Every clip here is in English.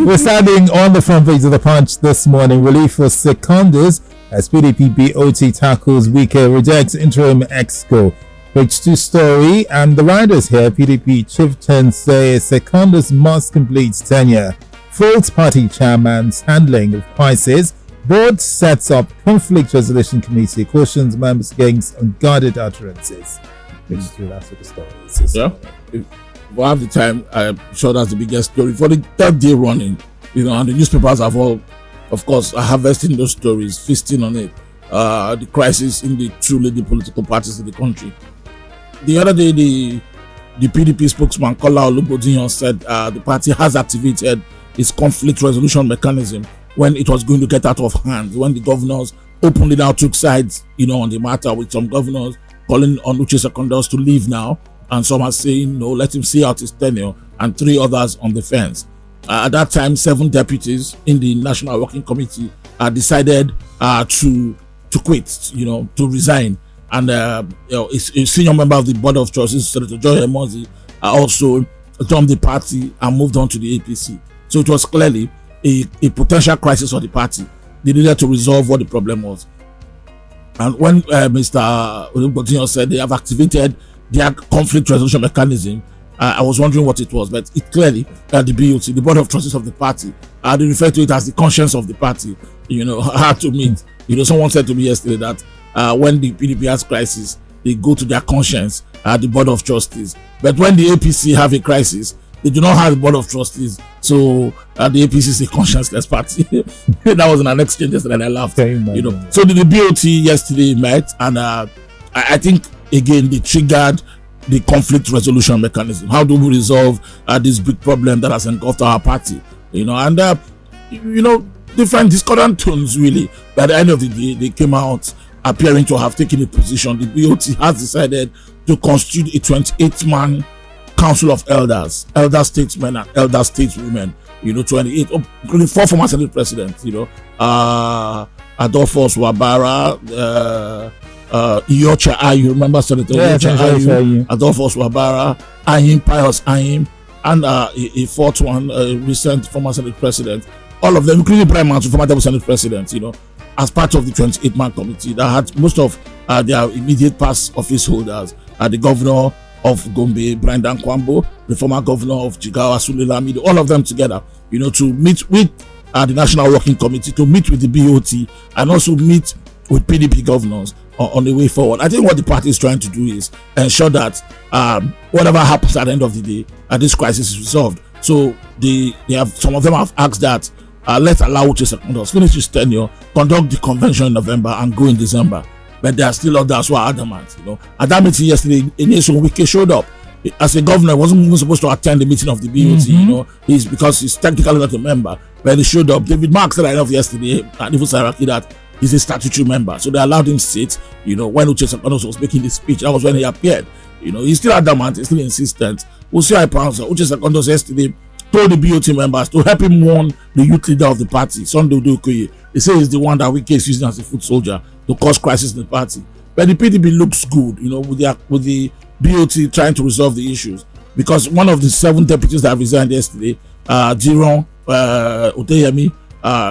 We're standing on the front page of the Punch this morning. Relief for Secondus as PDP BoT tackles Wike rejects interim exco. Page 2 story, and the writers here, PDP chieftains say Secondus must complete tenure. Faults party chairman's handling of crisis. Board sets up conflict resolution committee, cautions members against unguarded utterances. Page 2, that's what the story is. Yeah. If we have the time, I'm sure that's the biggest story. For the third day running, and the newspapers have all, of course, are harvesting those stories, feasting on it. The crisis in the two leading political parties in the country. The other day, the PDP spokesman, Kola Olubodinyan, said the party has activated its conflict resolution mechanism when it was going to get out of hand, when the governors openly now took sides, on the matter, with some governors calling on Uche Secondus to leave now, and some are saying, no, let him see out his tenure, and 3 others on the fence. At that time, 7 deputies in the National Working Committee decided to quit, to resign. And a senior member of the Board of Trustees, Senator Joy Emozi, also joined the party and moved on to the APC. So it was clearly a potential crisis for the party. They needed to resolve what the problem was. And when Mr. Olubodinyan said they have activated their conflict resolution mechanism, I was wondering what it was, but it clearly, the BoT, the Board of Trustees of the party, they refer to it as the conscience of the party, hard to meet. Someone said to me yesterday that when the PDP has crisis, they go to their conscience, the Board of Trustees. But when the APC have a crisis, they do not have the Board of Trustees. So the APC is a conscienceless party. That was in an exchange yesterday, and I laughed. So the BoT yesterday met, and I think, again, they triggered the conflict resolution mechanism. How do we resolve this big problem that has engulfed our party? Different discordant tones, really. By the end of the day, they came out appearing to have taken a position. The BoT has decided to constitute a 28-man council of elders, elder statesmen and elder stateswomen, 28, including 4 former Senate presidents, Adolphus Wabara, Iyocha Ayu, remember Senator Iyocha Ayu, Adolphus Wabara, Ayim, Pius Ayim, and a 4th one, a recent former Senate president. All of them, including Prime Minister, former Deputy Senate president, as part of the 28-man committee that had most of their immediate past office holders, the governor of Gombe, Brendan Kwambo, the former governor of Jigawa, Sule Lamido, all of them together, to meet with the National Working Committee, to meet with the BoT, and also meet with PDP governors on the way forward. I think what the party is trying to do is ensure that whatever happens at the end of the day, this crisis is resolved. So they have, some of them have asked that let's allow Uche Secondus finish his tenure, conduct the convention in November, and go in December. But there are still others who are adamant. At that meeting yesterday, Wike showed up. As a governor, he wasn't even supposed to attend the meeting of the BoT. He's because he's technically not a member, but he showed up. David Mark said enough yesterday, and even Saraki, that he's a statutory member, so they allowed him sit. When Uche Secondus was making the speech, that was when he appeared. He's still adamant, he's still insistent. We'll see how it pans out. Uche Secondus yesterday told the BoT members to help him warn the youth leader of the party, Sunday Okoye. They say he's the one that Wike is using as a foot soldier to cause crisis in the party. But the PDP looks good, with the BoT trying to resolve the issues, because one of the 7 deputies that resigned yesterday, Jiron Oteyemi,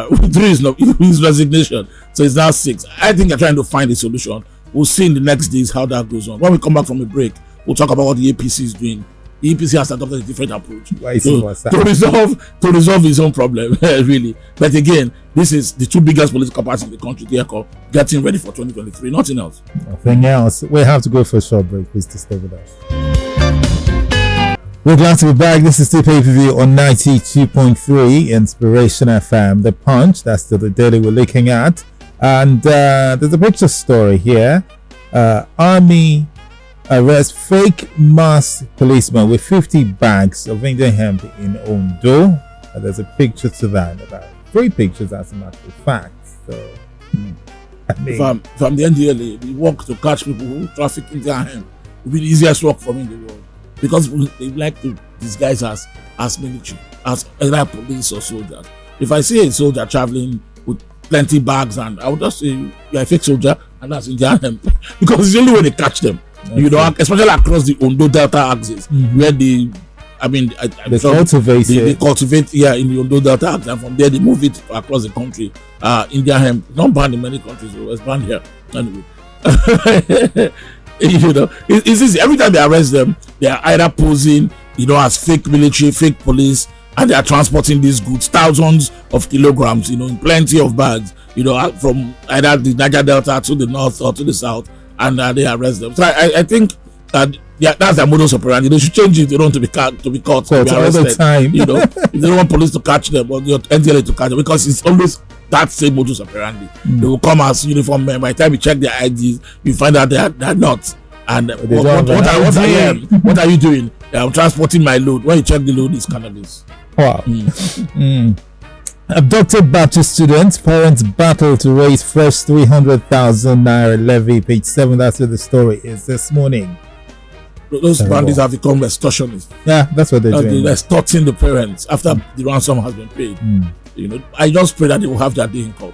withdrew his resignation, so it's now 6. I think they're trying to find a solution. We'll see in the next days how that goes on. When we come back from a break, we'll talk about what the APC is doing. The APC has adopted a different approach to resolve his own problem, really. But again, this is the 2 biggest political parties in the country, therefore getting ready for 2023. Nothing else. Nothing else. We have to go for a short break. Please to stay with us. We're glad to be back. This is still pay-per-view on 92.3 Inspiration FM. The Punch, that's still the daily we're looking at. And there's a picture story here. Army arrest fake masked policeman with 50 bags of Indian hemp in Ondo. There's a picture to that, about 3 pictures as a matter of fact. So, if I'm the NDLA, we work to catch people who traffic Indian hemp. It will be the easiest work for me in the world, because they like to disguise as military, as either police or soldiers. If I see a soldier traveling with plenty bags, and I would just say you're a fake soldier, and that's Indian hemp, because it's the only way they catch them. Especially across the Ondo Delta axis, where the I mean, they cultivate they cultivate here in the Ondo Delta, and from there they move it across the country. India hemp, not banned in many countries, so it's banned here. Anyway, you know, it's easy. Every time they arrest them, they are either posing, you know, as fake military, fake police, and they are transporting these goods, thousands of kilograms, you know, in plenty of bags, you know, from either the Niger Delta to the north or to the south, and they arrest them. So I think that that's their modus operandi. They should change it. They don't want to be caught, to be arrested. Time. You know, if they don't want police to catch them or the NTLA to catch them, because it's always that same modus operandi. They will come as uniform men. By the time you check their IDs, you find out they're not. And what are you doing? I'm transporting my load. When you check the load, it's cannabis. Wow. Abducted Baptist students, parents battle to raise fresh 300,000 naira levy. Page 7. That's where the story is this morning. Those bandits have become extortionists. Yeah, that's what they're doing. They're extorting the parents after the ransom has been paid. You know, I just pray that they will have their day in court.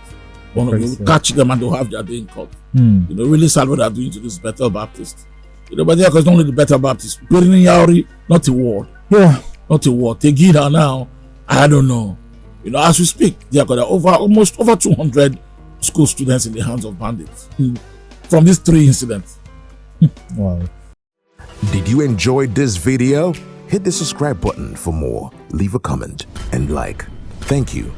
One of them will catch them and they'll have their day in court. You know, really sad what they're doing to this Bethel Baptist. You know, but yeah, because not only the Bethel Baptist, not a ward. Yeah. Not a ward. Tegida now, I don't know. You know, as we speak, there are almost over 200 school students in the hands of bandits from these 3 incidents. Wow. Did you enjoy this video? Hit the subscribe button for more. Leave a comment and like. Thank you.